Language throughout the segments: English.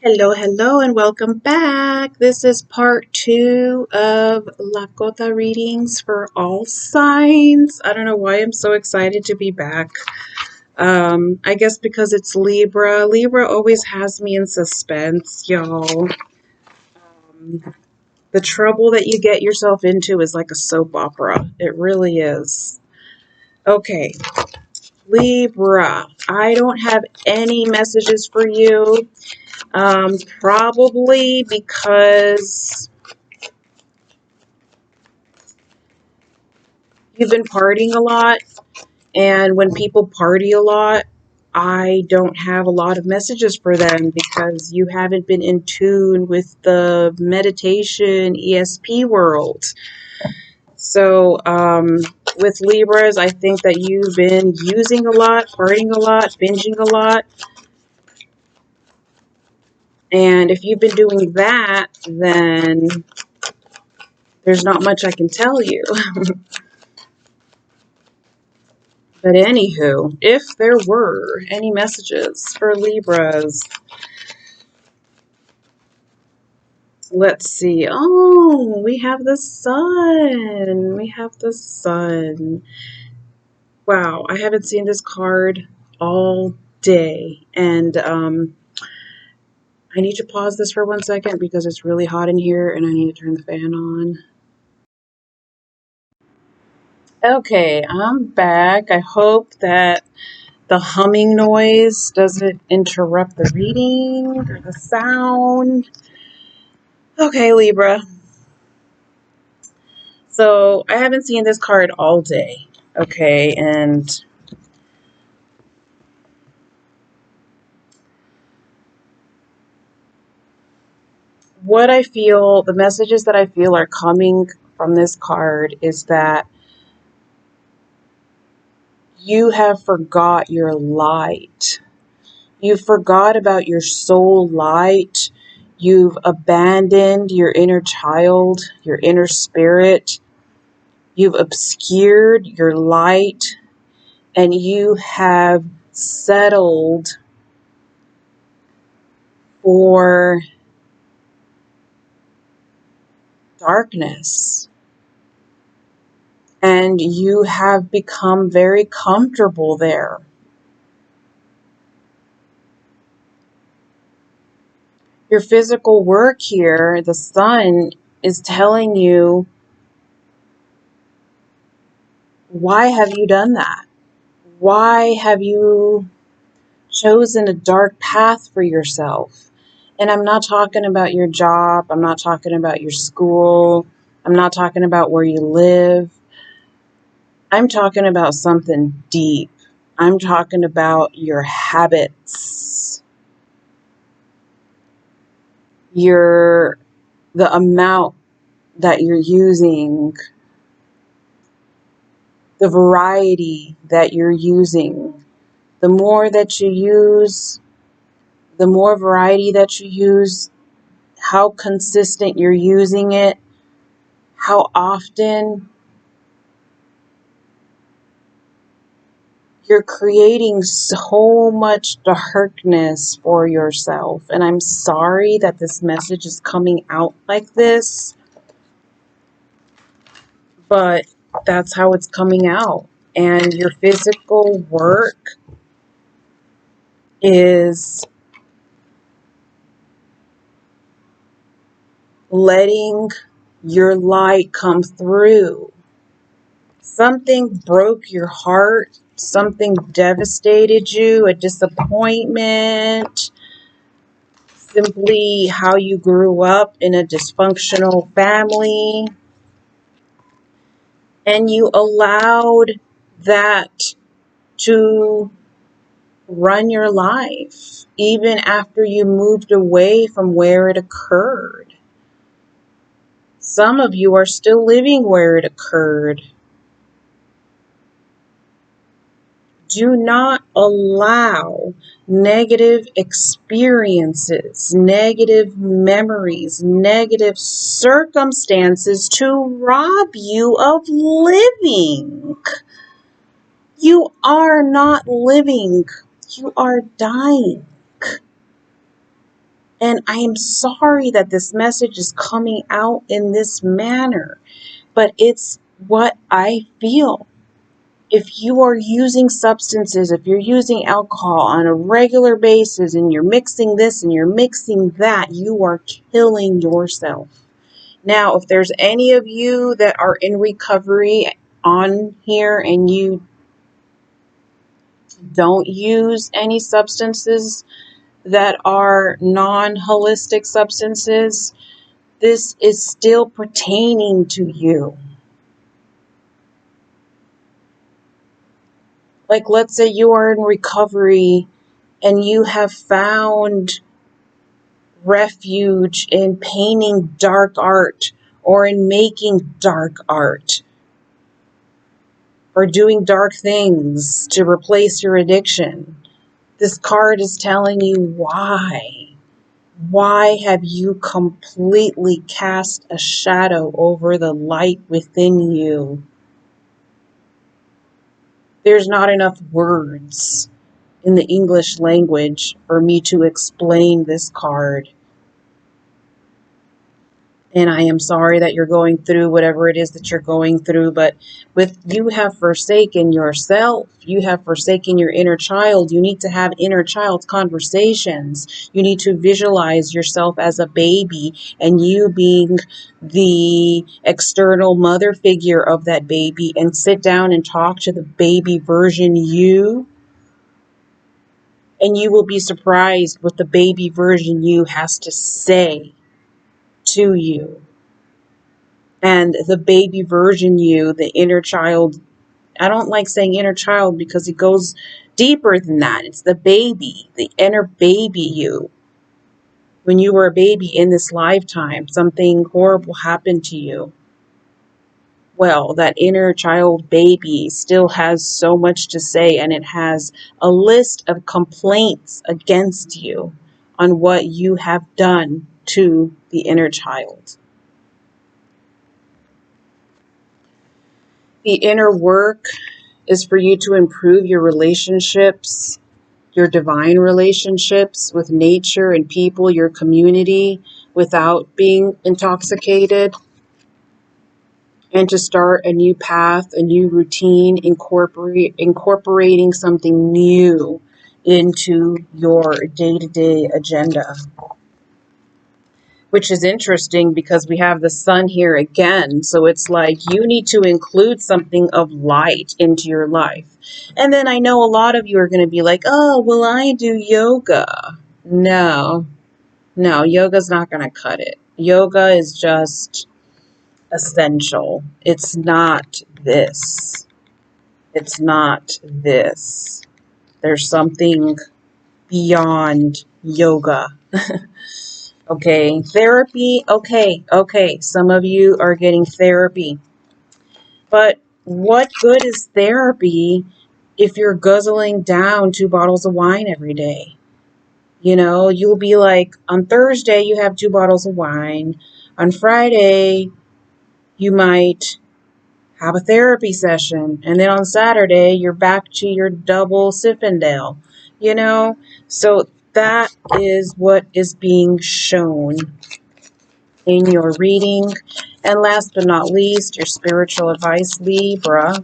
Hello, hello, and welcome back. This is part 2 of Lakota readings for all signs. I don't know why I'm so excited to be back. I guess because it's Libra. Libra always has me in suspense, y'all. The trouble that you get yourself into is like a soap opera. It really is. Okay, Libra. I don't have any messages for you. Probably because you've been partying a lot, and when people party a lot, I don't have a lot of messages for them because you haven't been in tune with the meditation ESP world. So, with Libras, I think that you've been using a lot, partying a lot, binging a lot. And if you've been doing that, then there's not much I can tell you. But anywho, if there were any messages for Libras, let's see. Oh, we have the sun. We have the sun. Wow, I haven't seen this card all day. And I need to pause this for 1 second because it's really hot in here and I need to turn the fan on. Okay, I'm back. I hope that the humming noise doesn't interrupt the reading or the sound. Okay, Libra. So I haven't seen this card all day. Okay, and what I feel, the messages that I feel are coming from this card is that you have forgot your light. You forgot about your soul light. You've abandoned your inner child, your inner spirit. You've obscured your light, and you have settled for darkness. And you have become very comfortable there. Your physical work here, the sun, is telling you, why have you done that? Why have you chosen a dark path for yourself? And I'm not talking about your job. I'm not talking about your school. I'm not talking about where you live. I'm talking about something deep. I'm talking about your habits, the amount that you're using, the variety that you're using. The more that you use, the more variety that you use, how consistent you're using it, how often, you're creating so much darkness for yourself. And I'm sorry that this message is coming out like this, but that's how it's coming out. And your physical work is letting your light come through. Something broke your heart. Something devastated you, a disappointment, simply how you grew up in a dysfunctional family, and you allowed that to run your life even after you moved away from where it occurred. Some of you are still living where it occurred. Do not allow negative experiences, negative memories, negative circumstances to rob you of living. You are not living. You are dying. And And I am sorry that this message is coming out in this manner, but it's what I feel. If you are using substances, if you're using alcohol on a regular basis and you're mixing this and you're mixing that, you are killing yourself. Now, if there's any of you that are in recovery on here and you don't use any substances that are non-holistic substances, this is still pertaining to you. Like, let's say you are in recovery and you have found refuge in painting dark art or in making dark art or doing dark things to replace your addiction. This card is telling you why. Why have you completely cast a shadow over the light within you? There's not enough words in the English language for me to explain this card. And I am sorry that you're going through whatever it is that you're going through, but you have forsaken yourself. You have forsaken your inner child. You need to have inner child conversations. You need to visualize yourself as a baby and you being the external mother figure of that baby, and sit down and talk to the baby version you. And you will be surprised what the baby version you has to say to you. And the baby version you, the inner child, I don't like saying inner child because it goes deeper than that. It's the baby, the inner baby you. When you were a baby in this lifetime, something horrible happened to you. Well, that inner child baby still has so much to say, and it has a list of complaints against you on what you have done to the inner child. The inner work is for you to improve your relationships, your divine relationships with nature and people, your community, without being intoxicated, and to start a new path, a new routine, incorporating something new into your day-to-day agenda. Which is interesting because we have the sun here again. So it's like you need to include something of light into your life. And then I know a lot of you are going to be like, oh, well, I do yoga. No, yoga's not going to cut it. Yoga is just essential. It's not this. It's not this. There's something beyond yoga. Okay, therapy. Okay. Some of you are getting therapy. But what good is therapy if you're guzzling down 2 bottles of wine every day? You know, you'll be like, on Thursday, you have 2 bottles of wine. On Friday, you might have a therapy session. And then on Saturday, you're back to your double Zinfandel. You know, so that is what is being shown in your reading. And last but not least, your spiritual advice, Libra.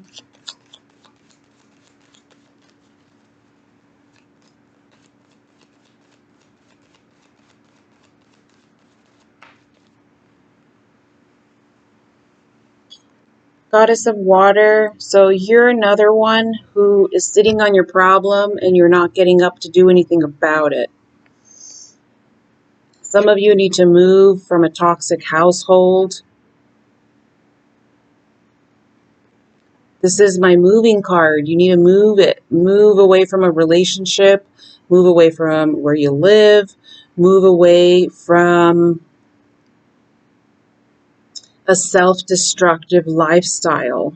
Goddess of water. So you're another one who is sitting on your problem and you're not getting up to do anything about it. Some of you need to move from a toxic household. This is my moving card. You need to move it. Move away from a relationship. Move away from where you live. Move away from a self-destructive lifestyle.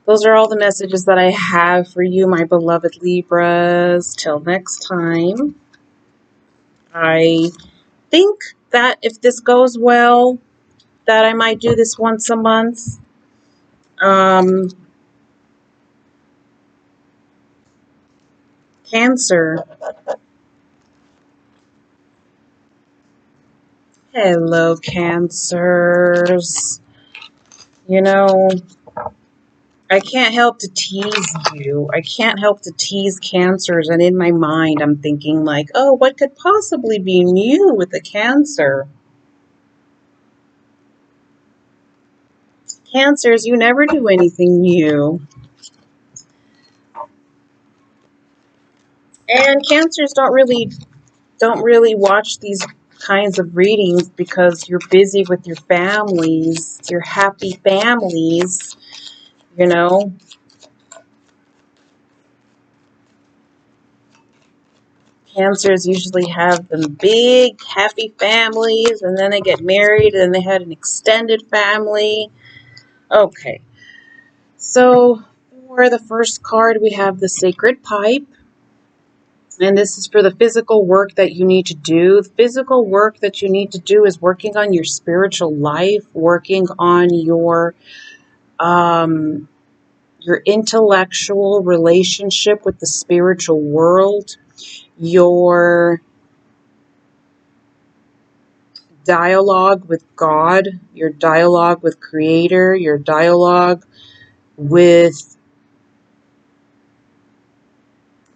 Those are all the messages that I have for you, my beloved Libras. Till next time. I think that if this goes well, that I might do this once a month. Cancer. Hello, Cancers. You know, I can't help to tease you. I can't help to tease Cancers. And in my mind, I'm thinking like, oh, what could possibly be new with the Cancer? Cancers, you never do anything new. And Cancers don't really watch these kinds of readings because you're busy with your families, your happy families, you know. Cancers usually have them big, happy families, and then they get married, and then they had an extended family. Okay, so for the first card, we have the Sacred Pipe, and this is for the physical work that you need to do. The physical work that you need to do is working on your spiritual life, working on your intellectual relationship with the spiritual world, your dialogue with God, your dialogue with Creator, your dialogue with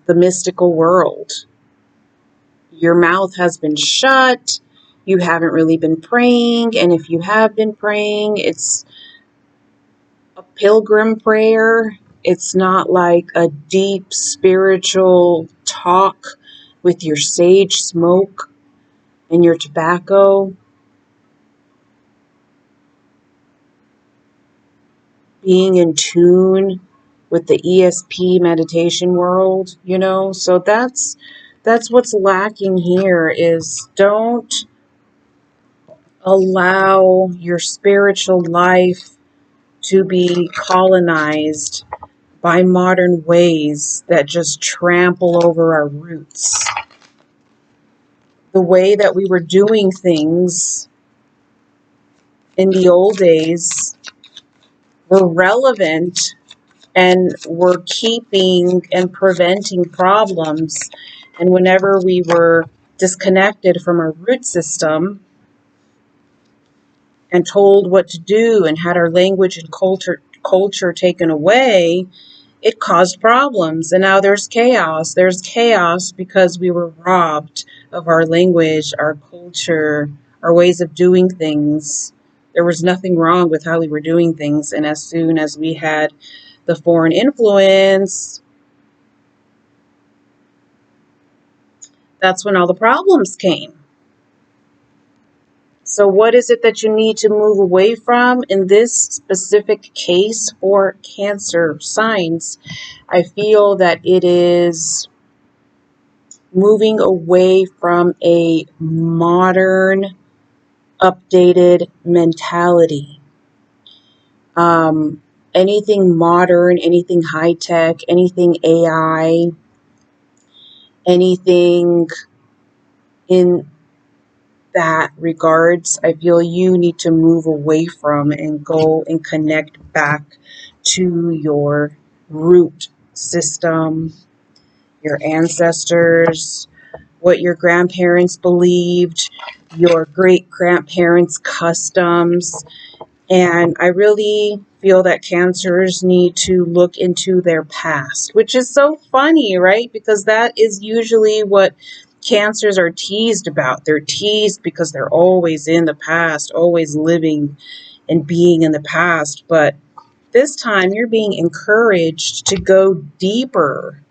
the mystical world. Your mouth has been shut. You haven't really been praying. And if you have been praying, it's a pilgrim prayer. It's not like a deep spiritual talk with your sage smoke and your tobacco. Being in tune with the ESP meditation world, you know. So that's what's lacking here is don't allow your spiritual life to be colonized by modern ways that just trample over our roots. The way that we were doing things in the old days were relevant and were keeping and preventing problems. And whenever we were disconnected from our root system and told what to do and had our language and culture taken away, it caused problems. And now there's chaos. There's chaos because we were robbed of our language, our culture, our ways of doing things. There was nothing wrong with how we were doing things. And as soon as we had the foreign influence, that's when all the problems came. So what is it that you need to move away from in this specific case for Cancer signs? I feel that it is moving away from a modern, updated mentality. Anything modern, anything high tech, anything AI, anything in that regards, I feel you need to move away from and go and connect back to your root system, your ancestors, what your grandparents believed, your great grandparents' customs. And I really feel that Cancers need to look into their past, which is so funny, right? Because that is usually what Cancers are teased about. They're teased because they're always in the past, always living and being in the past. But this time you're being encouraged to go deeper,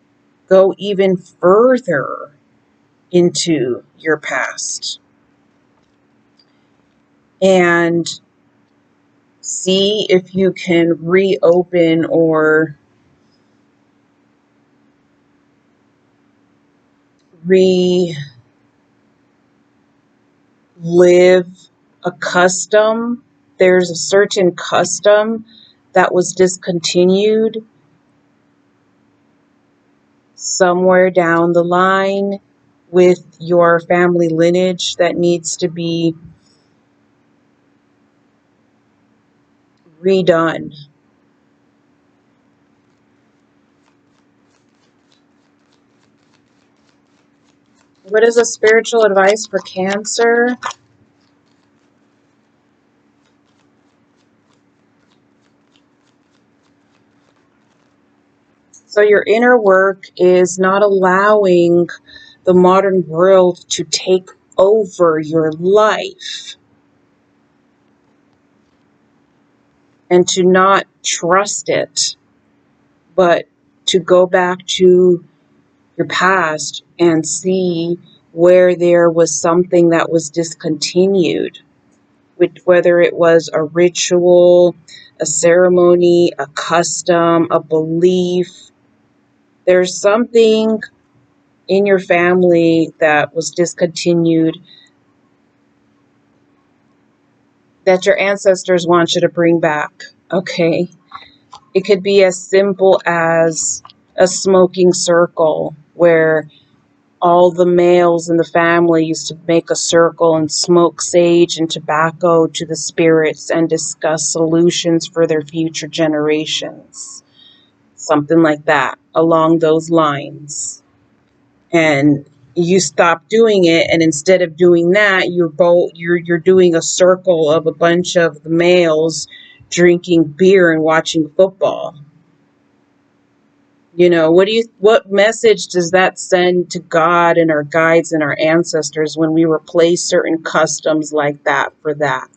go even further into your past. And see if you can reopen or relive a custom. There's a certain custom that was discontinued somewhere down the line with your family lineage that needs to be redone. What is a spiritual advice for Cancer? So your inner work is not allowing the modern world to take over your life and to not trust it, but to go back to your past and see where there was something that was discontinued, whether it was a ritual, a ceremony, a custom, a belief. There's something in your family that was discontinued that your ancestors want you to bring back, okay? It could be as simple as a smoking circle where all the males in the family used to make a circle and smoke sage and tobacco to the spirits and discuss solutions for their future generations. Something like that, along those lines. And you stop doing it, and instead of doing that, you're doing a circle of a bunch of the males drinking beer and watching football. You know, what message does that send to God and our guides and our ancestors when we replace certain customs like that for that?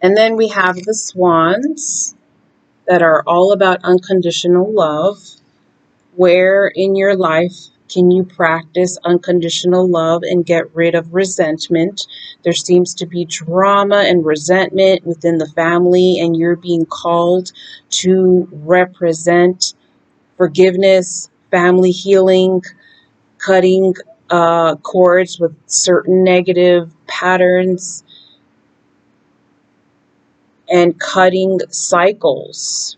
And then we have the swans that are all about unconditional love. Where in your life can you practice unconditional love and get rid of resentment? There seems to be drama and resentment within the family, and you're being called to represent forgiveness, family healing, cutting cords with certain negative patterns, and cutting cycles.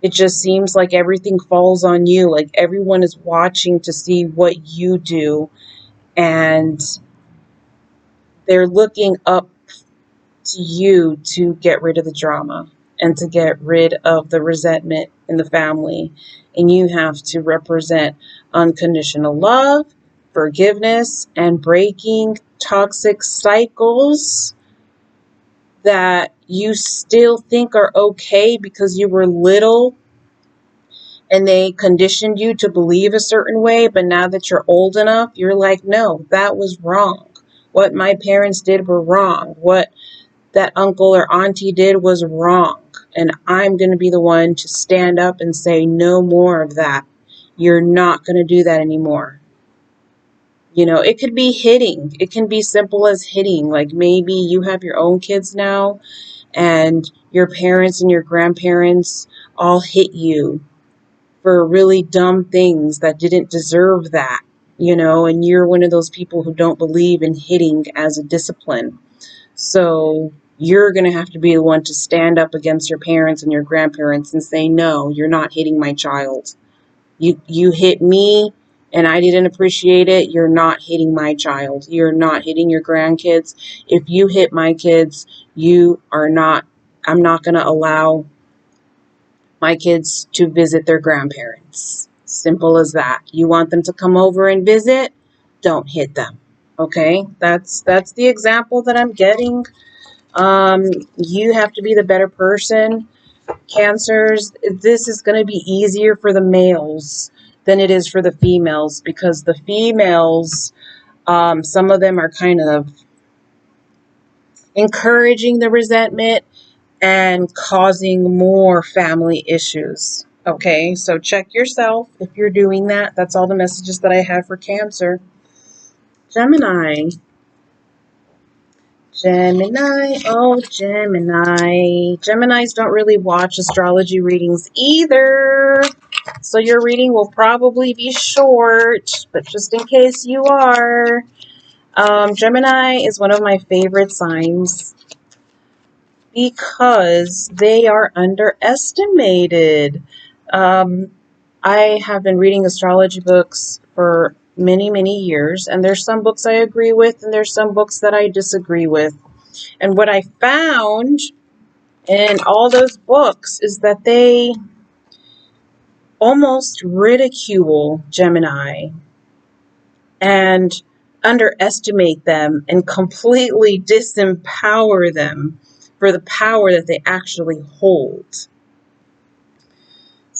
It just seems like everything falls on you, like everyone is watching to see what you do, and they're looking up to you to get rid of the drama and to get rid of the resentment in the family. And you have to represent unconditional love, forgiveness, and breaking toxic cycles that you still think are okay because you were little and they conditioned you to believe a certain way, but now that you're old enough, you're like, no, that was wrong. What my parents did were wrong. What that uncle or auntie did was wrong. And I'm going to be the one to stand up and say, no more of that. You're not going to do that anymore. You know, it could be hitting. It can be simple as hitting. Like maybe you have your own kids now and your parents and your grandparents all hit you for really dumb things that didn't deserve that, you know, and you're one of those people who don't believe in hitting as a discipline. So you're going to have to be the one to stand up against your parents and your grandparents and say, no, you're not hitting my child. You hit me and I didn't appreciate it. You're not hitting my child. You're not hitting your grandkids. If you hit my kids, I'm not going to allow my kids to visit their grandparents. Simple as that. You want them to come over and visit? Don't hit them. Okay? That's the example that I'm getting. You have to be the better person. Cancers, this is going to be easier for the males than it is for the females, because the females, some of them are kind of encouraging the resentment and causing more family issues. Okay, so check yourself if you're doing that. That's all the messages that I have for Cancer. Gemini. Gemini, oh Gemini. Geminis don't really watch astrology readings either. So your reading will probably be short, but just in case you are. Gemini is one of my favorite signs because they are underestimated. I have been reading astrology books for many, many years, and there's some books I agree with, and there's some books that I disagree with. And what I found in all those books is that they almost ridicule Gemini and underestimate them and completely disempower them for the power that they actually hold.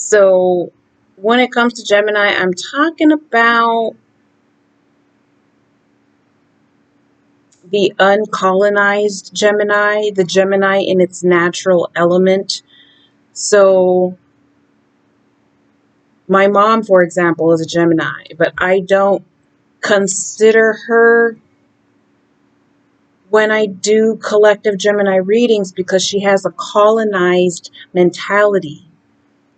So when it comes to Gemini, I'm talking about the uncolonized Gemini, the Gemini in its natural element. So my mom, for example, is a Gemini, but I don't consider her when I do collective Gemini readings because she has a colonized mentality.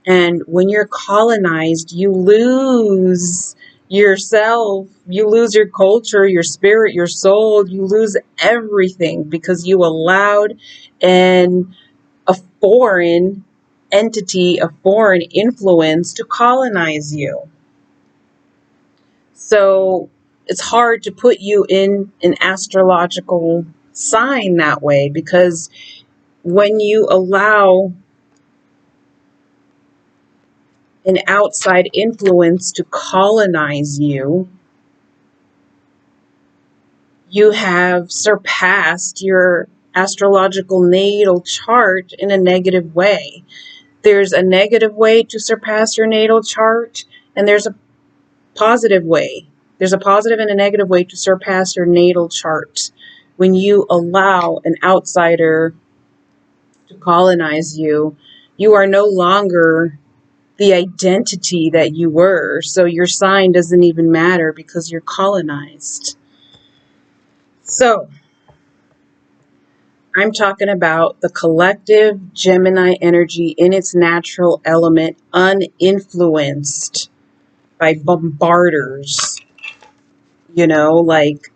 And when you're colonized, you lose yourself, you lose your culture, your spirit, your soul, you lose everything because you allowed a foreign entity, a foreign influence to colonize you. So it's hard to put you in an astrological sign that way, because when you allow an outside influence to colonize you, you have surpassed your astrological natal chart in a negative way. There's a negative way to surpass your natal chart, and there's a positive way. There's a positive and a negative way to surpass your natal chart. When you allow an outsider to colonize you, you are no longer the identity that you were. So your sign doesn't even matter because you're colonized. So I'm talking about the collective Gemini energy in its natural element, uninfluenced by bombarders. Like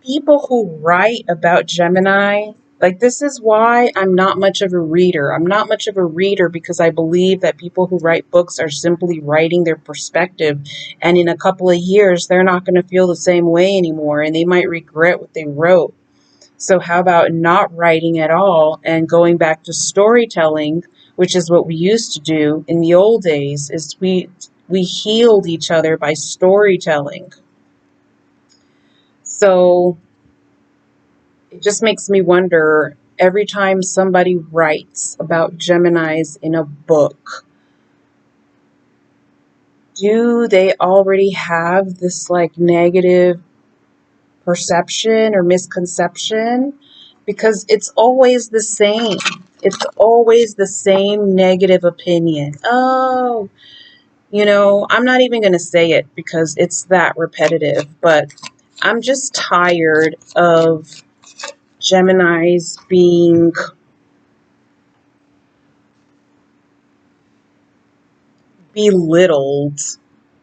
people who write about Gemini, like this is why I'm not much of a reader. I'm not much of a reader because I believe that people who write books are simply writing their perspective. And in a couple of years, they're not going to feel the same way anymore, and they might regret what they wrote. So how about not writing at all and going back to storytelling, which is what we used to do in the old days, is we healed each other by storytelling. So it just makes me wonder, every time somebody writes about Geminis in a book, do they already have this like negative perception or misconception? Because it's always the same. It's always the same negative opinion. Oh, I'm not even going to say it because it's that repetitive, but I'm just tired of Geminis being belittled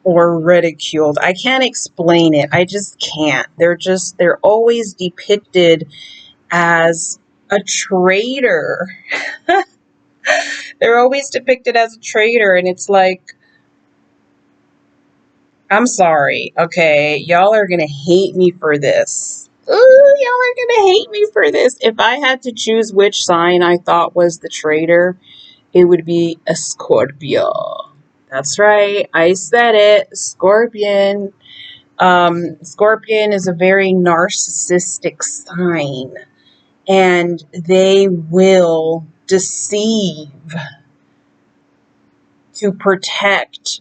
or ridiculed. I can't explain it. I just can't. They're always depicted as a traitor. They're always depicted as a traitor, and it's like, I'm sorry, okay? Y'all are gonna hate me for this. Ooh, y'all are gonna hate me for this. If I had to choose which sign I thought was the traitor, it would be a Scorpio. That's right, I said it, Scorpion. Scorpion is a very narcissistic sign, and they will deceive to protect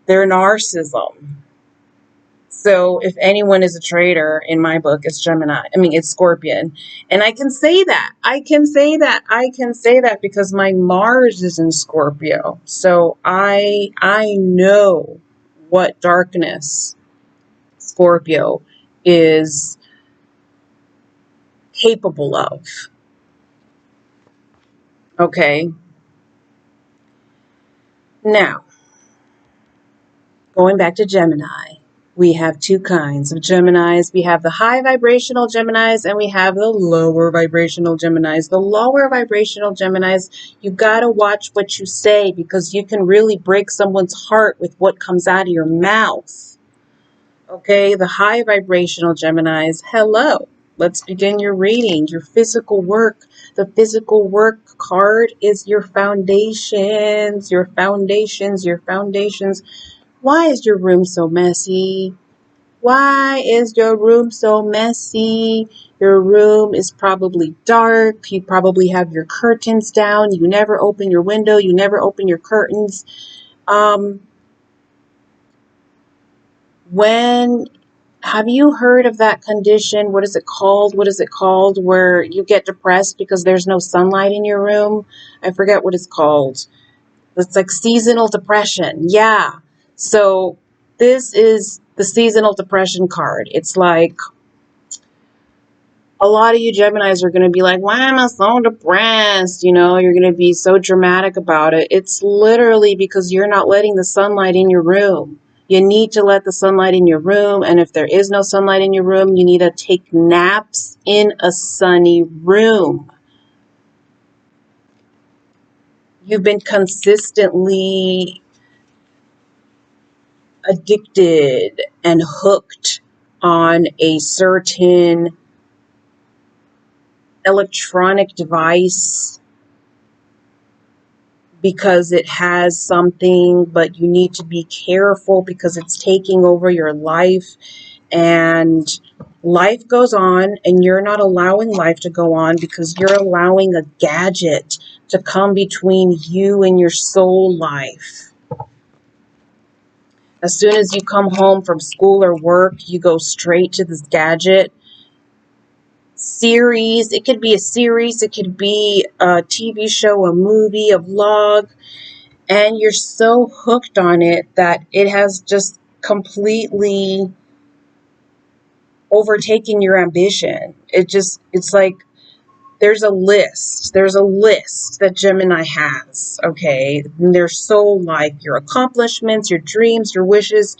their narcissism. So if anyone is a traitor in my book, it's Gemini. It's Scorpion. And I can say that. I can say that because my Mars is in Scorpio. So I know what darkness Scorpio is capable of. Okay. Now, going back to Gemini, we have two kinds of Geminis. We have the high vibrational Geminis and we have the lower vibrational Geminis. The lower vibrational Geminis, you gotta watch what you say because you can really break someone's heart with what comes out of your mouth. Okay, the high vibrational Geminis, hello. Let's begin your reading, your physical work. The physical work card is your foundations, your foundations. Why is your room so messy? Why is your room so messy? Your room is probably dark. You probably have your curtains down. You never open your window. You never open your curtains. When have you heard of that condition? What is it called? What is it called? Where you get depressed because there's no sunlight in your room? I forget what it's called. It's like seasonal depression. Yeah. So this is the seasonal depression card. It's like a lot of you Geminis are going to be like, why am I so depressed? You know, you're going to be so dramatic about it. It's literally because you're not letting the sunlight in your room. You need to let the sunlight in your room. And if there is no sunlight in your room, you need to take naps in a sunny room. You've been consistently addicted and hooked on a certain electronic device because it has something, but you need to be careful because it's taking over your life, and life goes on and you're not allowing life to go on because you're allowing a gadget to come between you and your soul life. As soon as you come home from school or work, you go straight to this gadget. Series, it could be a series, it could be a TV show, a movie, a vlog, and you're so hooked on it that it has just completely overtaken your ambition. It's like there's a list that Gemini has, okay? And they're so like your accomplishments, your dreams, your wishes,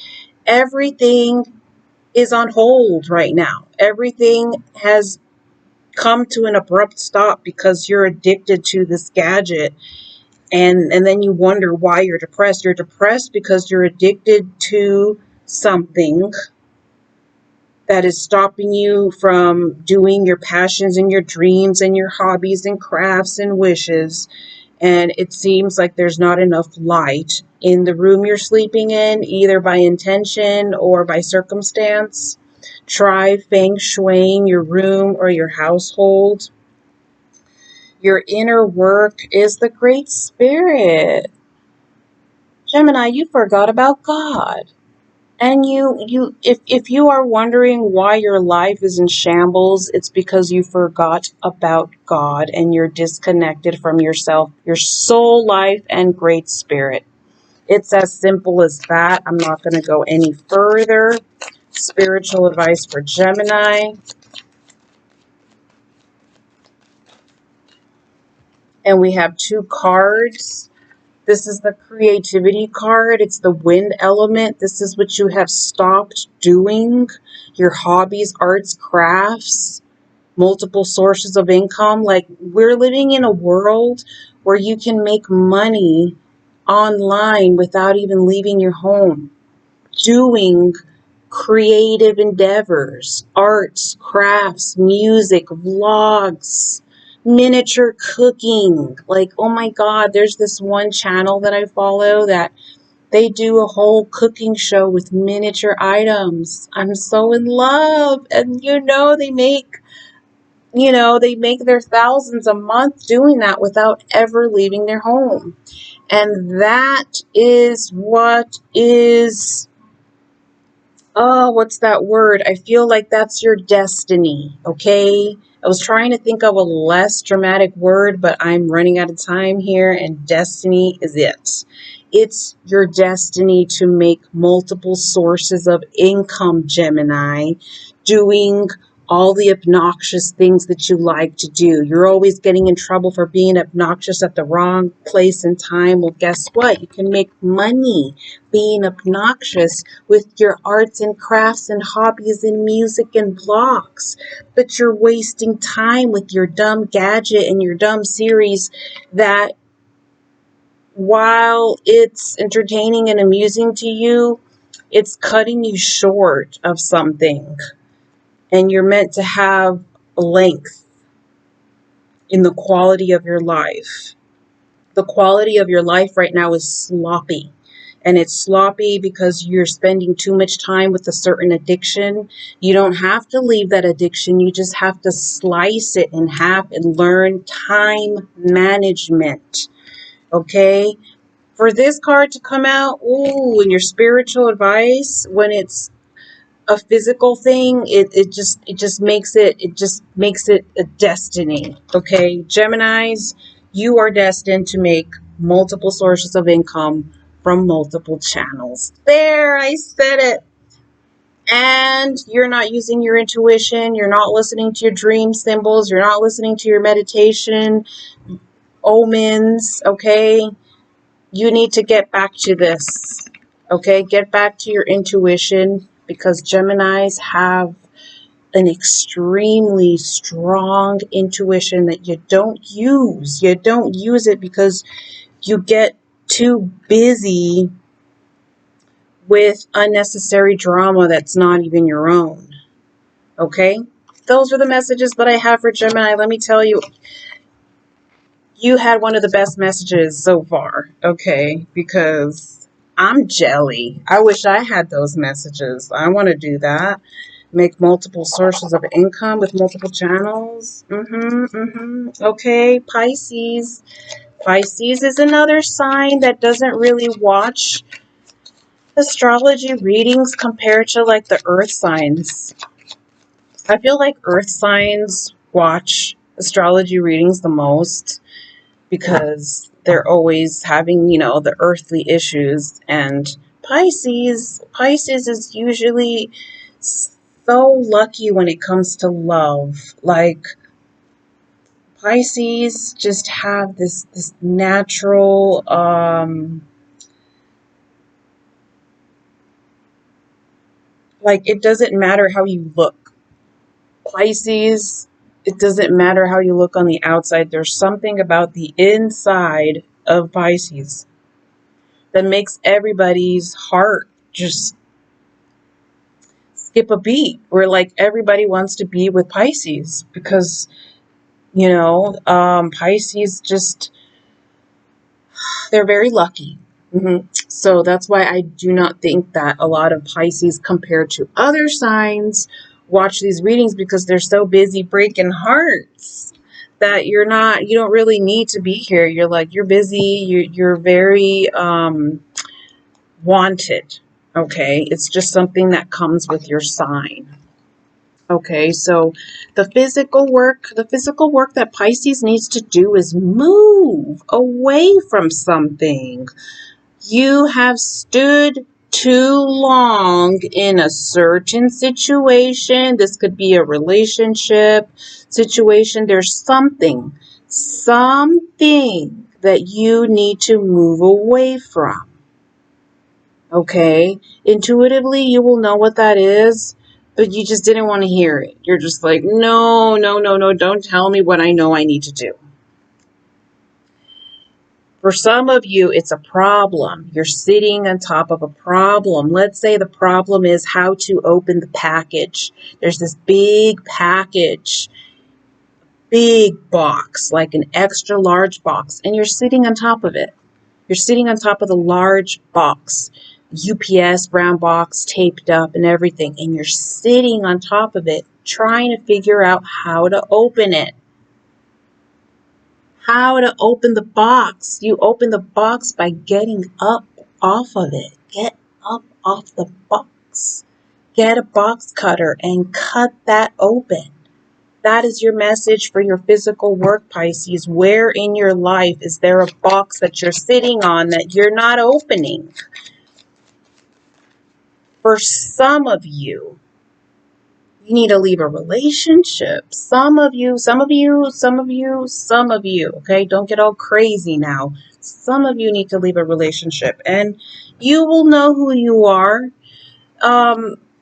everything is on hold right now. Everything has come to an abrupt stop because you're addicted to this gadget. And then you wonder why you're depressed. You're depressed because you're addicted to something that is stopping you from doing your passions and your dreams and your hobbies and crafts and wishes. And it seems like there's not enough light in the room you're sleeping in, either by intention or by circumstance. Try feng shuiing your room or your household. Your inner work is the Great Spirit. Gemini, you forgot about God. And if you are wondering why your life is in shambles, it's because you forgot about God and you're disconnected from yourself, your soul life, and Great Spirit. It's as simple as that. I'm not going to go any further. Spiritual advice for Gemini. And we have two cards. This is the creativity card. It's the wind element. This is what you have stopped doing. Your hobbies, arts, crafts, multiple sources of income. Like, we're living in a world where you can make money online without even leaving your home, doing creative endeavors, arts, crafts, music, vlogs, miniature cooking. Like, oh my God, there's this one channel that I follow that they do a whole cooking show with miniature items. I'm so in love. And they make their thousands a month doing that without ever leaving their home. And that is what is, oh, what's that word? I feel like that's your destiny, okay? I was trying to think of a less dramatic word, but I'm running out of time here, and destiny is it. It's your destiny to make multiple sources of income, Gemini, doing all the obnoxious things that you like to do. You're always getting in trouble for being obnoxious at the wrong place and time. Well, guess what? You can make money being obnoxious with your arts and crafts and hobbies and music and vlogs. But you're wasting time with your dumb gadget and your dumb series that, while it's entertaining and amusing to you, it's cutting you short of something. And you're meant to have length in the quality of your life. The quality of your life right now is sloppy. and it's sloppy because you're spending too much time with a certain addiction, you don't have to leave that addiction. You just have to slice it in half and learn time management. Okay? For this card to come out, ooh, in your spiritual advice, when it's a physical thing, it just makes it a destiny. Okay, Geminis, you are destined to make multiple sources of income from multiple channels. There, I said it. And you're not using your intuition, you're not listening to your dream symbols, you're not listening to your meditation omens. Okay, you need to get back to this. Okay, get back to your intuition, because Geminis have an extremely strong intuition that you don't use. You don't use it because you get too busy with unnecessary drama that's not even your own. Okay? Those are the messages that I have for Gemini. Let me tell you, you had one of the best messages so far. Okay? Because I'm jelly. I wish I had those messages. I want to do that. Make multiple sources of income with multiple channels. Okay, Pisces. Pisces is another sign that doesn't really watch astrology readings compared to like the earth signs. I feel like earth signs watch astrology readings the most because they're always having, the earthly issues. And Pisces is usually so lucky when it comes to love. Like, Pisces just have this natural like, it doesn't matter how you look. Pisces, it doesn't matter how you look on the outside. There's something about the inside of Pisces that makes everybody's heart just skip a beat. Where like everybody wants to be with Pisces because Pisces just, they're very lucky. So that's why I do not think that a lot of Pisces compared to other signs watch these readings, because they're so busy breaking hearts that you don't really need to be here. You're busy. You're very wanted. Okay. It's just something that comes with your sign. Okay, so the physical work that Pisces needs to do is move away from something. You have stood too long in a certain situation. This could be a relationship situation. There's something that you need to move away from. Okay, intuitively, you will know what that is, but you just didn't want to hear it. You're just like, no, don't tell me what I know I need to do. For some of you, it's a problem. You're sitting on top of a problem. Let's say the problem is how to open the package. There's this big package, big box, like an extra large box, and you're sitting on top of it. You're sitting on top of the large box, UPS brown box taped up and everything, and you're sitting on top of it trying to figure out how to open it. How to open the box. You open the box by getting up off of it. Get up off the box. Get a box cutter and cut that open. That is your message for your physical work, Pisces. Where in your life is there a box that you're sitting on that you're not opening? For some of you, you need to leave a relationship. Some of you, okay? Don't get all crazy now. Some of you need to leave a relationship, and you will know who you are.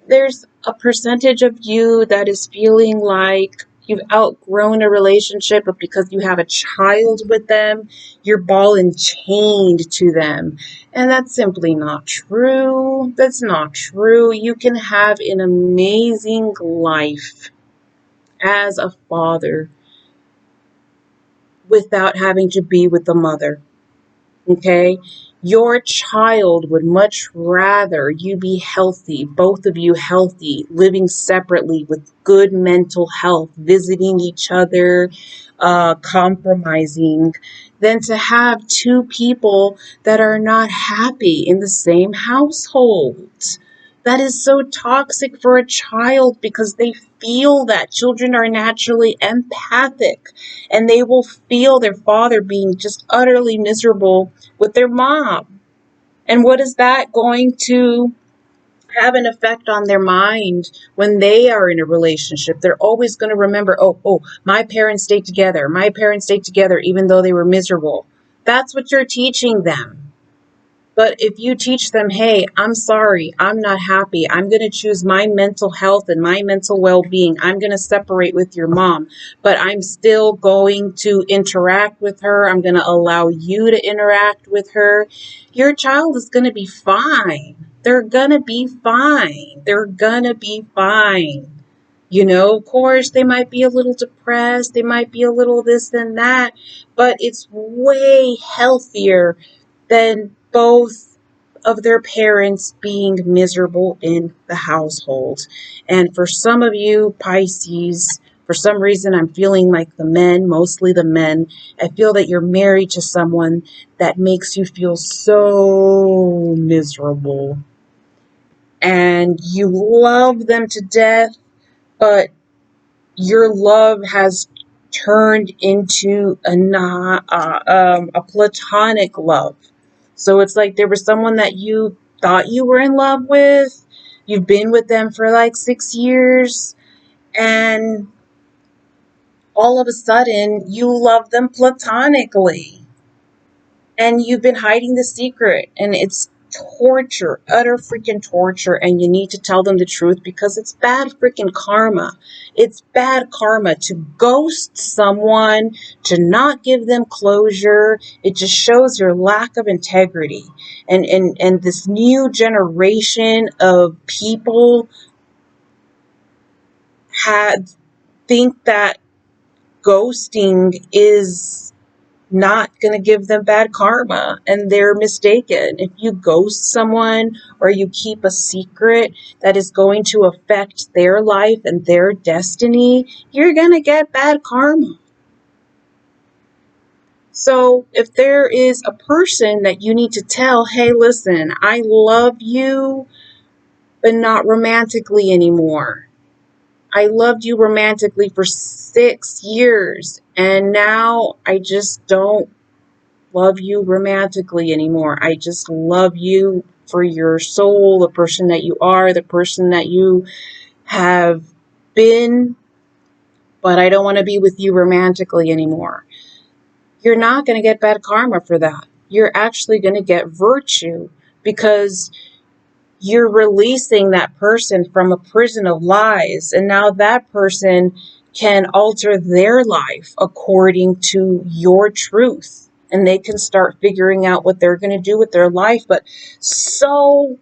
There's a percentage of you that is feeling like you've outgrown a relationship, but because you have a child with them, you're ball and chained to them. And that's simply not true. That's not true. You can have an amazing life as a father without having to be with the mother. Okay? Your child would much rather you be healthy, both of you healthy, living separately with good mental health, visiting each other, compromising, than to have two people that are not happy in the same household. That is so toxic for a child because they feel that. Children are naturally empathic and they will feel their father being just utterly miserable with their mom. And what is that going to have an effect on their mind when they are in a relationship? They're always going to remember, oh, my parents stayed together. My parents stayed together even though they were miserable. That's what you're teaching them. But if you teach them, hey, I'm sorry, I'm not happy, I'm going to choose my mental health and my mental well-being, I'm going to separate with your mom, but I'm still going to interact with her, I'm going to allow you to interact with her, your child is going to be fine. They're going to be fine. They're going to be fine. You know, of course, they might be a little depressed, they might be a little this and that, but it's way healthier than both of their parents being miserable in the household. And for some of you Pisces, for some reason I'm feeling like the men, mostly the men, I feel that you're married to someone that makes you feel so miserable. And you love them to death, but your love has turned into a platonic love. So it's like there was someone that you thought you were in love with. You've been with them for like 6 years. And all of a sudden, you love them platonically. And you've been hiding the secret. And it's torture, utter freaking torture. And you need to tell them the truth because it's bad freaking karma. It's bad karma to ghost someone, to not give them closure. It just shows your lack of integrity. And this new generation of people think that ghosting is not going to give them bad karma, and they're mistaken. If you ghost someone or you keep a secret that is going to affect their life and their destiny, you're going to get bad karma. So if there is a person that you need to tell, hey, listen, I love you, but not romantically anymore. I loved you romantically for 6 years, and now I just don't love you romantically anymore. I just love you for your soul, the person that you are, the person that you have been, but I don't want to be with you romantically anymore. You're not going to get bad karma for that. You're actually going to get virtue because you're releasing that person from a prison of lies, and now that person can alter their life according to your truth, and they can start figuring out what they're going to do with their life. But so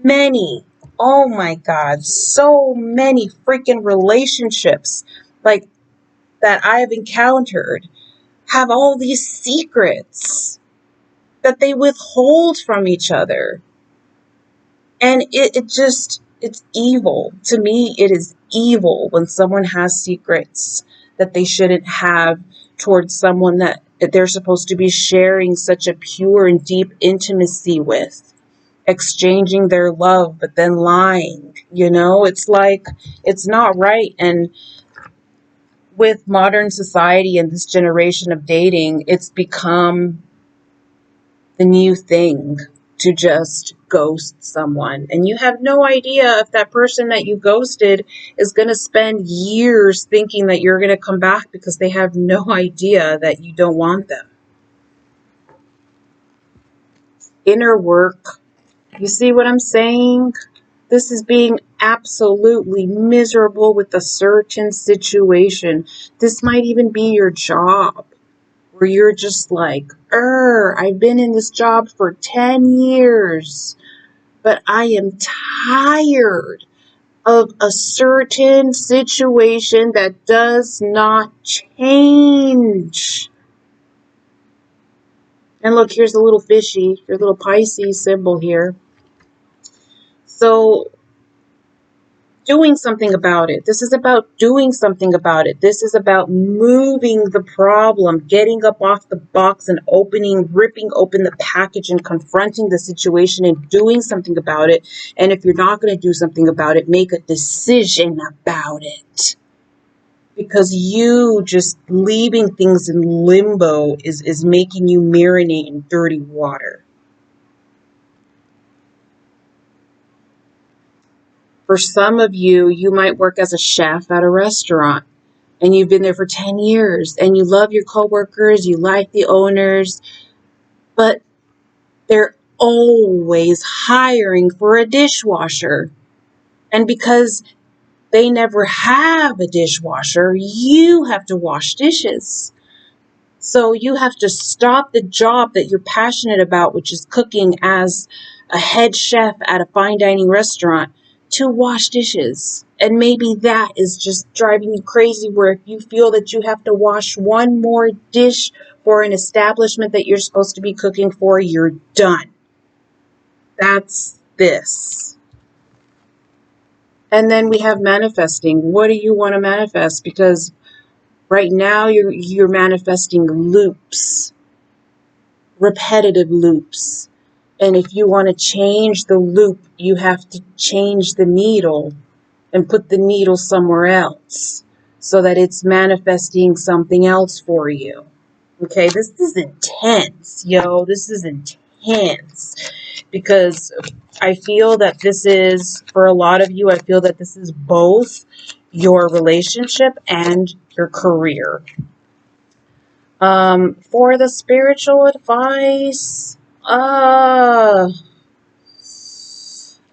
many, oh my God, so many freaking relationships like that I have encountered have all these secrets that they withhold from each other. And it's evil. To me, it is evil when someone has secrets that they shouldn't have towards someone that they're supposed to be sharing such a pure and deep intimacy with, exchanging their love, but then lying. You know, it's like, it's not right. And with modern society and this generation of dating, it's become the new thing to just ghost someone. And you have no idea if that person that you ghosted is going to spend years thinking that you're going to come back because they have no idea that you don't want them. Inner work. You see what I'm saying? This is being absolutely miserable with a certain situation. This might even be your job, where you're just like, I've been in this job for 10 years, but I am tired of a certain situation that does not change. And look, here's a little fishy, your little Pisces symbol here. So doing something about it. This is about doing something about it. This is about moving the problem, getting up off the box and ripping open the package and confronting the situation and doing something about it. And if you're not going to do something about it, make a decision about it. Because you just leaving things in limbo is making you marinate in dirty water. For some of you, you might work as a chef at a restaurant and you've been there for 10 years and you love your coworkers, you like the owners, but they're always hiring for a dishwasher. And because they never have a dishwasher, you have to wash dishes. So you have to stop the job that you're passionate about, which is cooking as a head chef at a fine dining restaurant, to wash dishes. And maybe that is just driving you crazy, where if you feel that you have to wash one more dish for an establishment that you're supposed to be cooking for, you're done. That's this. And then we have manifesting. What do you want to manifest? Because right now you're manifesting loops, repetitive loops. And if you want to change the loop, you have to change the needle and put the needle somewhere else so that it's manifesting something else for you. Okay, this is intense, yo. This is intense because I feel that this is, for a lot of you, I feel that this is both your relationship and your career. For the spiritual advice, I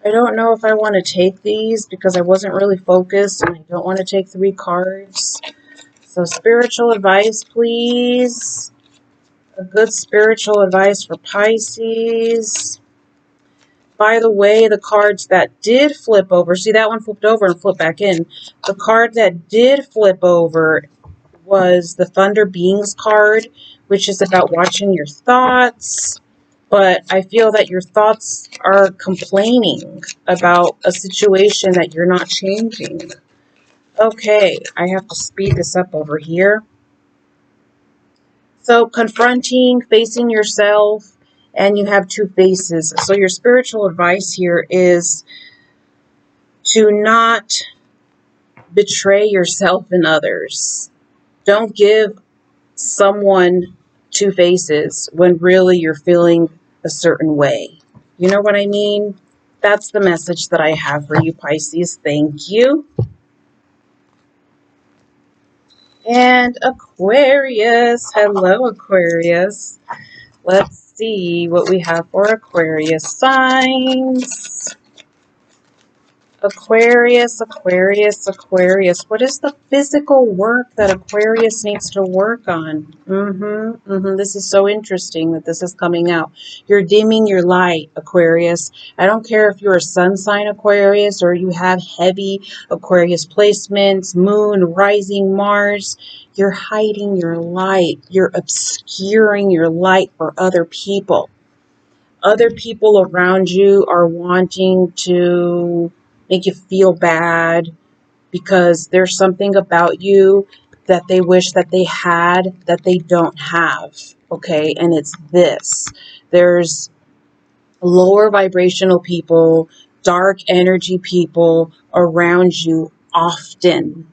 don't know if I want to take these because I wasn't really focused and I don't want to take 3 cards. So spiritual advice, please. A good spiritual advice for Pisces. By the way, the cards that did flip over, see that one flipped over and flipped back in. The card that did flip over was the Thunder Beings card, which is about watching your thoughts. But I feel that your thoughts are complaining about a situation that you're not changing. Okay, I have to speed this up over here. So confronting, facing yourself, and you have 2 faces. So your spiritual advice here is to not betray yourself and others. Don't give someone 2 faces when really you're feeling a certain way. You know what I mean? That's the message that I have for you, Pisces. Thank you. And Aquarius. Hello, Aquarius. Let's see what we have for Aquarius signs. Aquarius, Aquarius, Aquarius. What is the physical work that Aquarius needs to work on? This is so interesting that this is coming out. You're dimming your light, Aquarius. I don't care if you're a sun sign Aquarius or you have heavy Aquarius placements, moon, rising Mars. You're hiding your light. You're obscuring your light for other people. Other people around you are wanting to make you feel bad because there's something about you that they wish that they had that they don't have. Okay, and it's this. There's lower vibrational people, dark energy people around you often,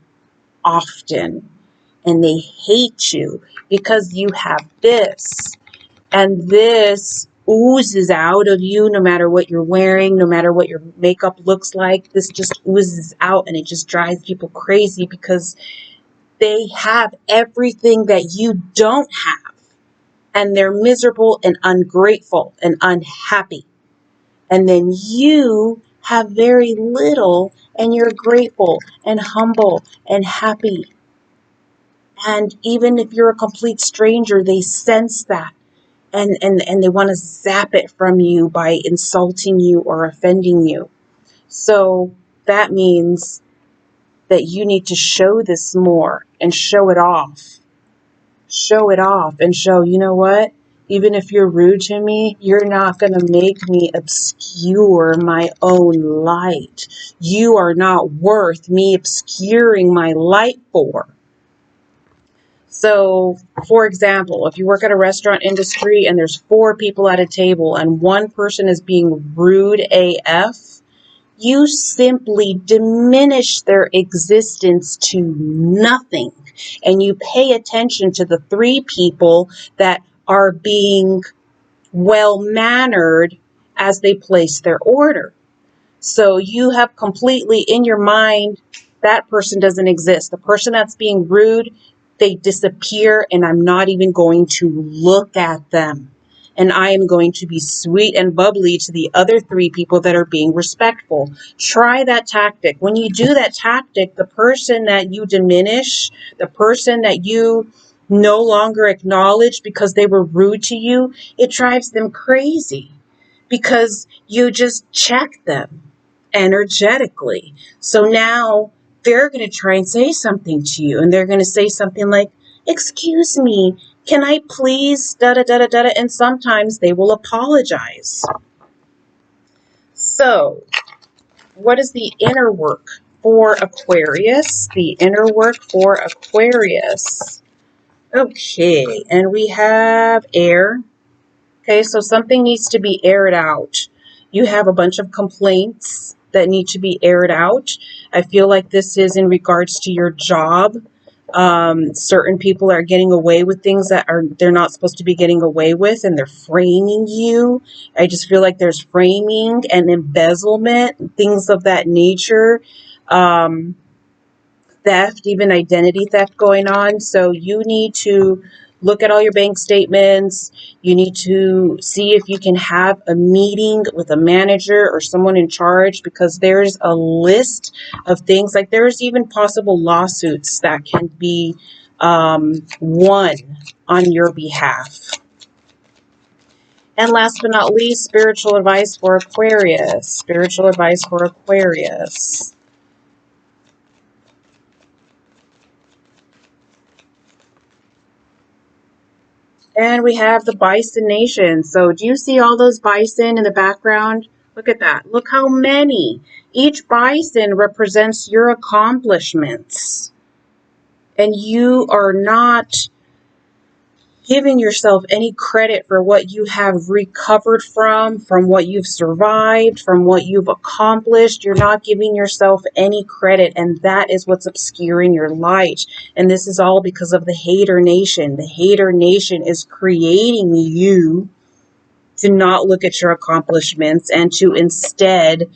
and they hate you because you have this. And this oozes out of you no matter what you're wearing, no matter what your makeup looks like. This just oozes out and it just drives people crazy because they have everything that you don't have. And they're miserable and ungrateful and unhappy. And then you have very little and you're grateful and humble and happy. And even if you're a complete stranger, they sense that. And they want to zap it from you by insulting you or offending you. So that means that you need to show this more and show it off. Show it off and show, you know what? even if you're rude to me, you're not going to make me obscure my own light. You are not worth me obscuring my light for. So, for example, if you work at a restaurant industry and there's 4 people at a table and one person is being rude AF, you simply diminish their existence to nothing. And you pay attention to the 3 people that are being well-mannered as they place their order. So you have completely in your mind, that person doesn't exist. The person that's being rude, they disappear, and I'm not even going to look at them. And I am going to be sweet and bubbly to the other 3 people that are being respectful. Try that tactic. When you do that tactic, the person that you diminish, the person that you no longer acknowledge because they were rude to you, it drives them crazy because you just check them energetically. So now they're going to try and say something to you, and they're going to say something like, excuse me, can I please da da da da da, and sometimes they will apologize. So what is the inner work for Aquarius? The inner work for Aquarius. Okay, and we have air. Okay, so something needs to be aired out. You have a bunch of complaints that need to be aired out. I feel like this is in regards to your job. Certain people are getting away with things that they're not supposed to be getting away with, and they're framing you. I just feel like there's framing and embezzlement, things of that nature. Theft, even identity theft going on. So you need to look at all your bank statements. You need to see if you can have a meeting with a manager or someone in charge, because there's a list of things, like there's even possible lawsuits that can be won on your behalf. And last but not least, spiritual advice for Aquarius. Spiritual advice for Aquarius. And we have the Bison Nation. So do you see all those bison in the background? Look at that. Look how many. Each bison represents your accomplishments. And you are not giving yourself any credit for what you have recovered from what you've survived, from what you've accomplished. You're not giving yourself any credit, and that is what's obscuring your light. And this is all because of the hater nation. The hater nation is creating you to not look at your accomplishments and to instead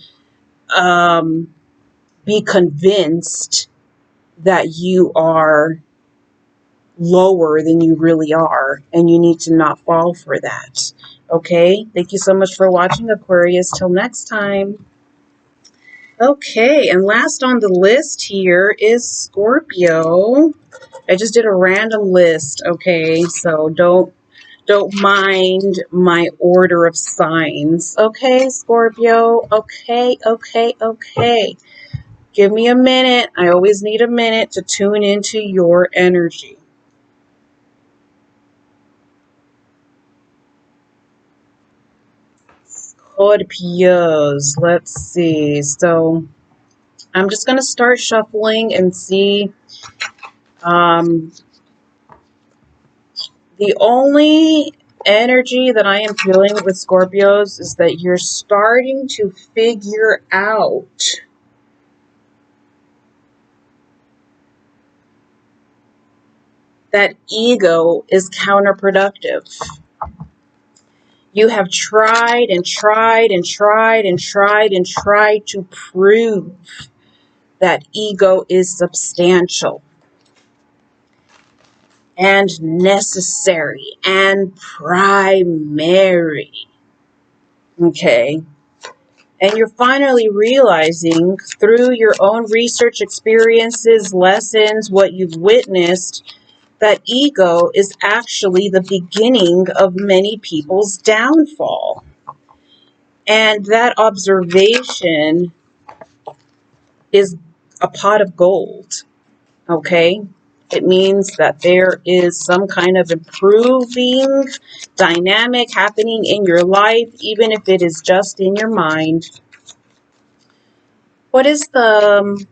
be convinced that you are lower than you really are, and you need to not fall for that. Okay, thank you so much for watching, Aquarius. Till next time. Okay, and last on the list here is Scorpio. I just did a random list, okay, so don't mind my order of signs. Okay, Scorpio. Okay. Give me a minute. I always need a minute to tune into your energy. Scorpios, let's see. So I'm just going to start shuffling and see. The only energy that I am feeling with Scorpios is that you're starting to figure out that ego is counterproductive. You have tried and tried and tried and tried and tried to prove that ego is substantial and necessary and primary. Okay. And you're finally realizing through your own research experiences, lessons, what you've witnessed, that ego is actually the beginning of many people's downfall. And that observation is a pot of gold, okay? It means that there is some kind of improving dynamic happening in your life, even if it is just in your mind. What is the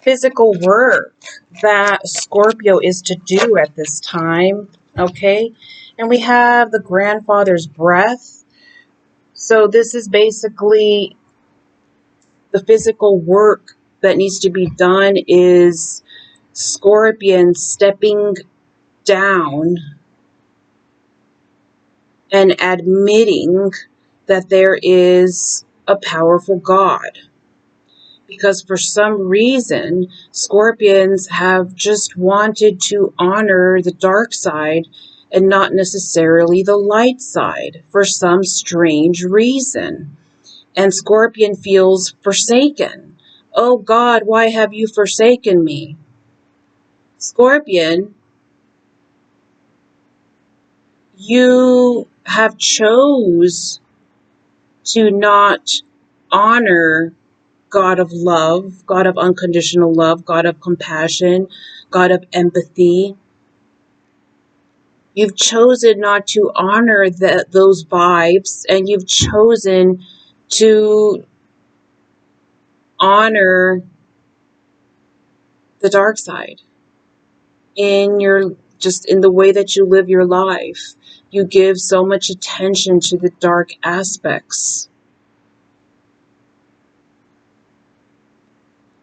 physical work that Scorpio is to do at this time? Okay, and we have the grandfather's breath. So this is basically the physical work that needs to be done is Scorpion stepping down and admitting that there is a powerful God. Because for some reason, Scorpions have just wanted to honor the dark side and not necessarily the light side for some strange reason. And Scorpion feels forsaken. Oh God, why have you forsaken me? Scorpion, you have chose to not honor God of love, God of unconditional love, God of compassion, God of empathy. You've chosen not to honor those vibes, and you've chosen to honor the dark side in the way that you live your life. You give so much attention to the dark aspects,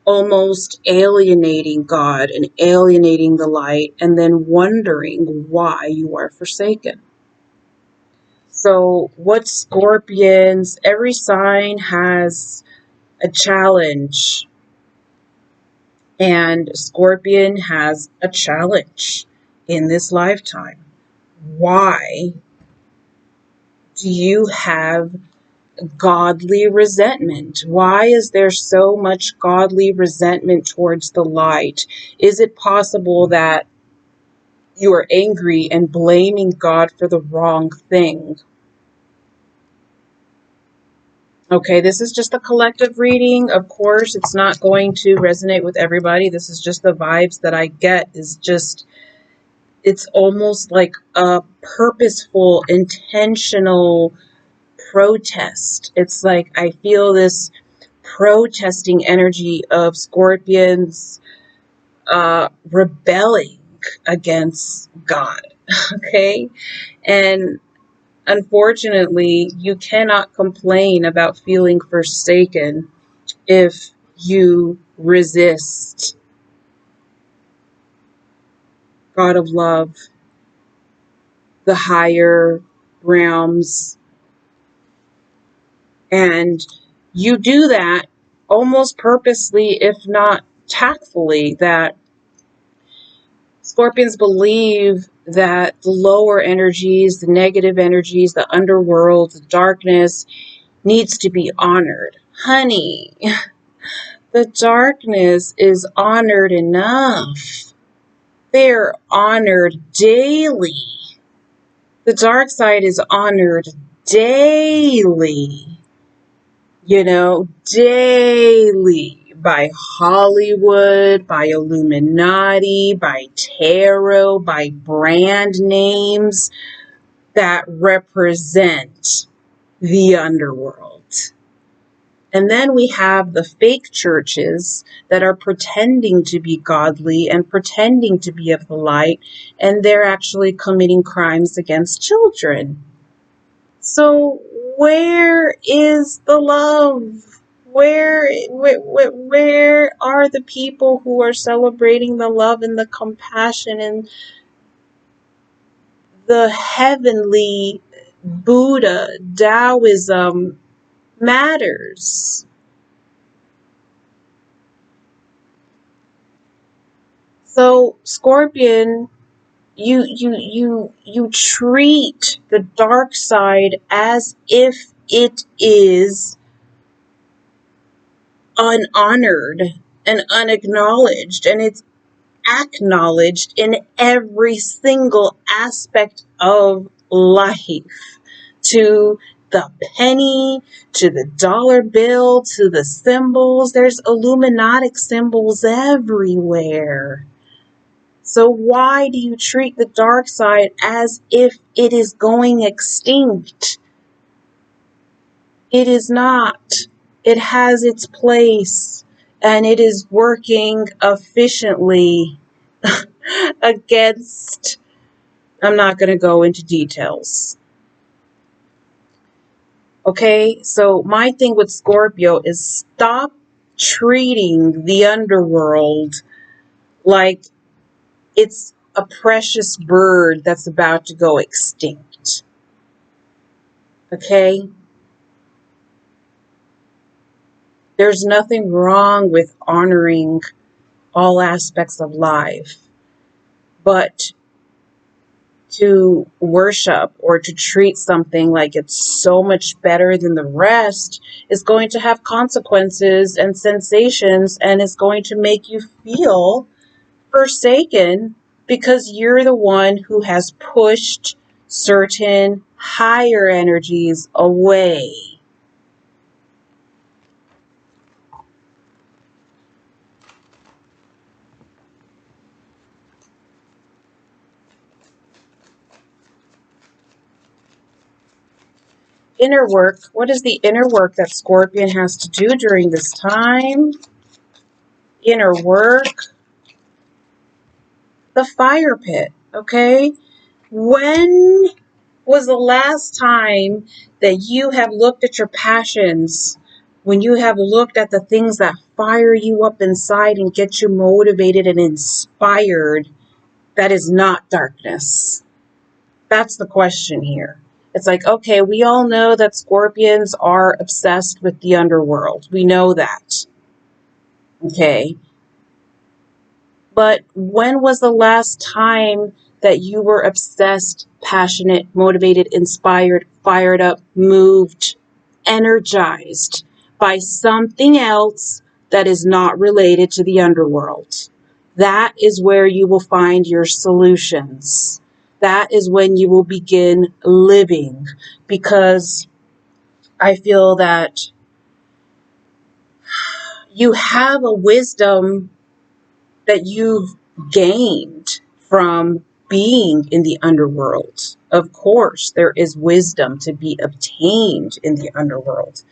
almost alienating God and alienating the light, and then wondering why you are forsaken. So what Scorpions, every sign has a challenge, and Scorpion has a challenge in this lifetime. Why do you have godly resentment? Why is there so much godly resentment towards the light? Is it possible that you are angry and blaming God for the wrong thing? Okay, this is just a collective reading. Of course, it's not going to resonate with everybody. This is just the vibes that I get. It's almost like a purposeful, intentional protest. It's like I feel this protesting energy of Scorpions rebelling against God. Okay, and unfortunately, you cannot complain about feeling forsaken if you resist God of love, the higher realms, and you do that almost purposely, if not tactfully. That Scorpions believe that the lower energies, the negative energies, the underworld, the darkness needs to be honored. Honey, the darkness is honored enough. They're honored daily. The dark side is honored daily. Daily, by Hollywood, by Illuminati, by tarot, by brand names that represent the underworld. And then we have the fake churches that are pretending to be godly and pretending to be of the light, and they're actually committing crimes against children. So where is the love? Where are the people who are celebrating the love and the compassion and the heavenly Buddha Taoism matters? So Scorpion, you treat the dark side as if it is unhonored and unacknowledged, and it's acknowledged in every single aspect of life, to the penny, to the dollar bill, to the symbols. There's Illuminati symbols everywhere. So why do you treat the dark side as if it is going extinct? It is not. It has its place, and it is working efficiently against. I'm not going to go into details. Okay, so my thing with Scorpio is stop treating the underworld like it's a precious bird that's about to go extinct. Okay? There's nothing wrong with honoring all aspects of life, but to worship or to treat something like it's so much better than the rest is going to have consequences and sensations, and it's going to make you feel forsaken because you're the one who has pushed certain higher energies away. Inner work. What is the inner work that Scorpion has to do during this time? Inner work. The fire pit. Okay? When was the last time that you have looked at your passions? When you have looked at the things that fire you up inside and get you motivated and inspired, that is not darkness. That's the question here. It's like, okay, we all know that Scorpions are obsessed with the underworld. We know that. Okay. But when was the last time that you were obsessed, passionate, motivated, inspired, fired up, moved, energized by something else that is not related to the underworld? That is where you will find your solutions. That is when you will begin living, because I feel that you have a wisdom that you've gained from being in the underworld. Of course, there is wisdom to be obtained in the underworld.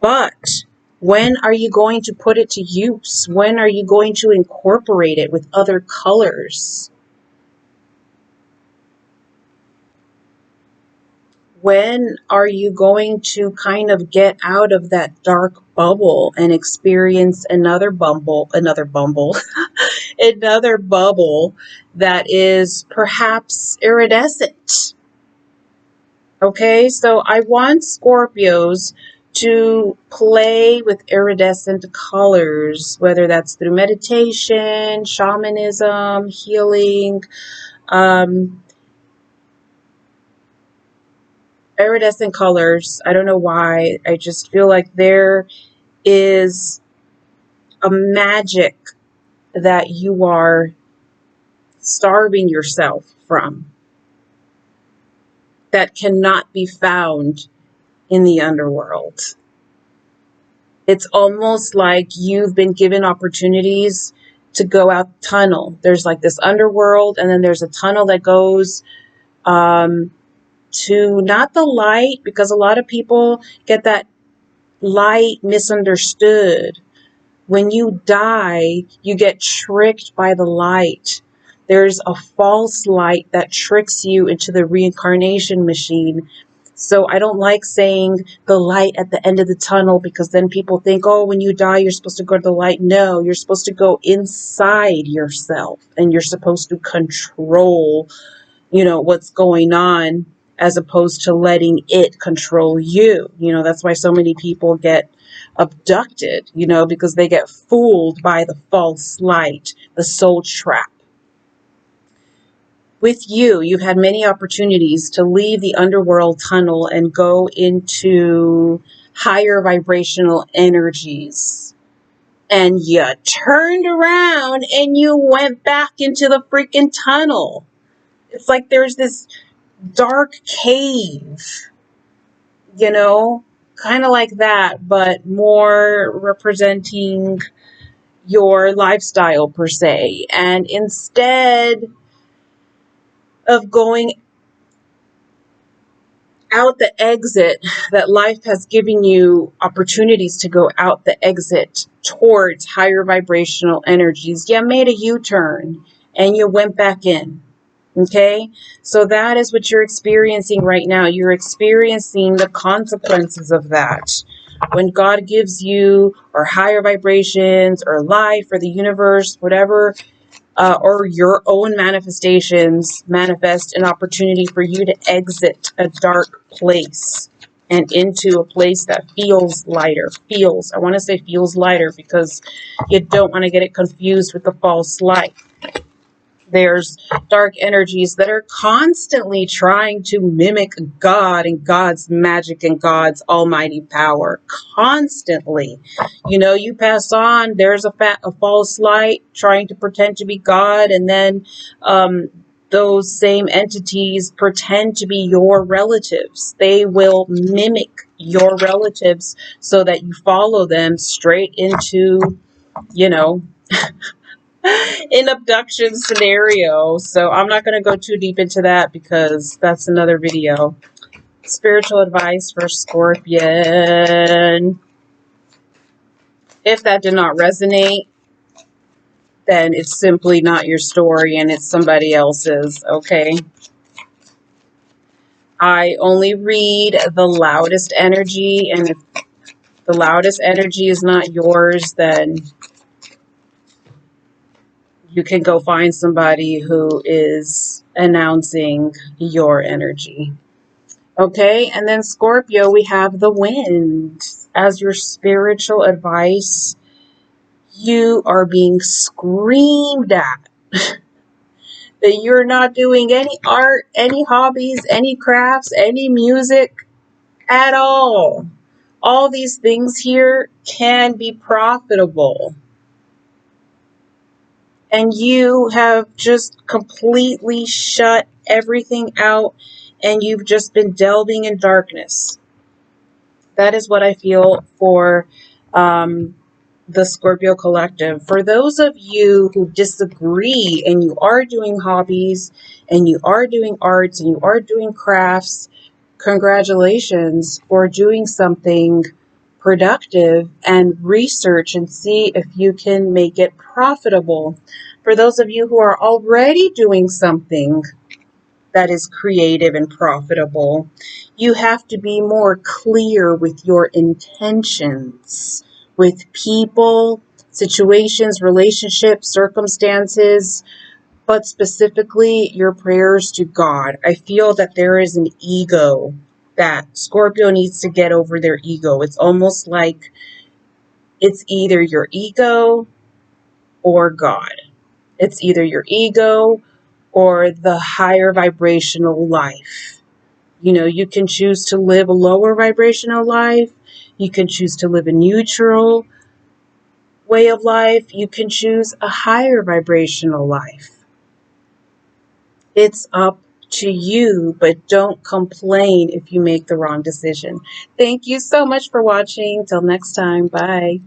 But when are you going to put it to use? When are you going to incorporate it with other colors? When are you going to kind of get out of that dark bubble and experience another bubble, another bubble that is perhaps iridescent? Okay, so I want Scorpios to play with iridescent colors, whether that's through meditation, shamanism, healing, iridescent colors. I don't know why. I just feel like there is a magic that you are starving yourself from that cannot be found in the underworld. It's almost like you've been given opportunities to go out the tunnel. There's like this underworld, and then there's a tunnel that goes to not the light, because a lot of people get that light misunderstood. When you die, you get tricked by the light. There's a false light that tricks you into the reincarnation machine. So I don't like saying the light at the end of the tunnel, because then people think, oh, when you die, you're supposed to go to the light. No, you're supposed to go inside yourself, and you're supposed to control, what's going on, as opposed to letting it control you. That's why so many people get abducted, because they get fooled by the false light, the soul trap. With you, you've had many opportunities to leave the underworld tunnel and go into higher vibrational energies. And you turned around and you went back into the freaking tunnel. It's like there's this dark cave, kind of like that, but more representing, your lifestyle per se. And instead of going out the exit that life has given you opportunities to go out the exit towards higher vibrational energies, you made a U-turn and you went back in. Okay, so that is what you're experiencing right now. You're experiencing the consequences of that. When God gives you, or higher vibrations, or life, or the universe, whatever, or your own manifestations manifest an opportunity for you to exit a dark place and into a place that feels lighter. I want to say feels lighter because you don't want to get it confused with the false light. There's dark energies that are constantly trying to mimic God and God's magic and God's almighty power. Constantly. You know, you pass on, there's a false light trying to pretend to be God, and then those same entities pretend to be your relatives. They will mimic your relatives so that you follow them straight into, you know, an abduction scenario. So I'm not going to go too deep into that because that's another video. Spiritual advice for Scorpion. If that did not resonate, then it's simply not your story and it's somebody else's, okay? I only read the loudest energy, and if the loudest energy is not yours, then you can go find somebody who is announcing your energy. Okay, and then Scorpio, we have the wind. As your spiritual advice, you are being screamed at that you're not doing any art, any hobbies, any crafts, any music at all. All these things here can be profitable. And you have just completely shut everything out and you've just been delving in darkness. That is what I feel for the Scorpio collective. For those of you who disagree and you are doing hobbies and you are doing arts and you are doing crafts, congratulations for doing something productive, and research and see if you can make it profitable. For those of you who are already doing something that is creative and profitable, you have to be more clear with your intentions with people, situations, relationships, circumstances, but specifically your prayers to God. I feel that there is an ego that Scorpio needs to get over their ego. It's almost like it's either your ego or God. It's either your ego or the higher vibrational life. You know, you can choose to live a lower vibrational life. You can choose to live a neutral way of life. You can choose a higher vibrational life. It's up to you, but don't complain if you make the wrong decision. Thank you so much for watching. Till next time. Bye.